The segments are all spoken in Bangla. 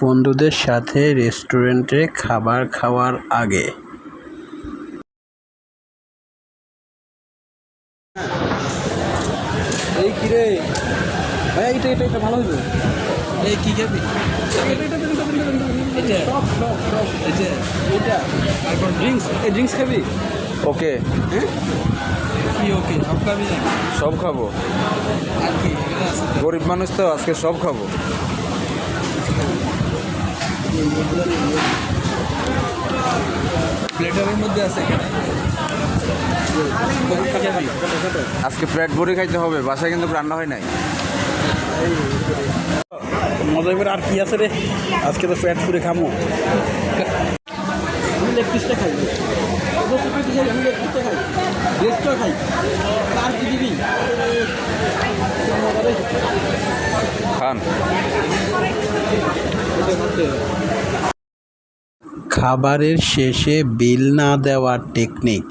বন্ধুদের সাথে রেস্টুরেন্টে খাবার খাওয়ার আগে। এই কি রে ভাই, এটা এটা এটা ভালো হইবে। এই কি খাবি? এই যে এটা তারপর ড্রিঙ্কস, এই ড্রিঙ্কস খাবি? ওকে, হ্যাঁ কি ওকে সব খাবি নাকি? সব খাবো। আর কি এখানে আছে? গরিব মানুষ তো, আজকে সব খাবো। প্লেটারের মধ্যে আছে এখানে। আজকে পেট ভরে খাইতে হবে, বাসায় কিন্তু রান্না হয় নাই। মজা করে আর কি আছে রে, আজকে তো ফ্যাট করে খামো। আমি লেগ পিসটা খাই, আমি লেগ পিসটা খাই, ব্রেস্টটা খাই, আর কি দিবি? খান। খাবারের শেষে বিল না দেওয়ার টেকনিক।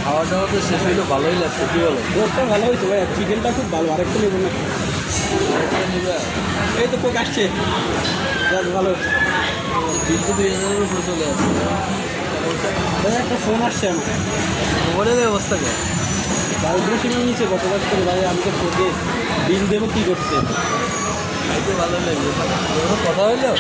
খাওয়া দাওয়া তো শেষ হইলো, ভালোই লাগছে, কি বলো? রোডটা ভালো হয়েছে ভাই, চিকেনটা খুব ভালো, আরেকটা নেবো না। এই তো কোক আসছে, যাক ভালো। কিন্তু 2000-এর উপরে চলে আসছে। ভাই একটা ফোন আসছে আমার, মোবাইলের ব্যবস্থা কেন? ভাইব্রেশনের নিচে কত কাজ করে ভাই, আমি তো ফোকে বিল দেবো কী করতে? খাইতে ভালো লাগবে, কথা হইলো।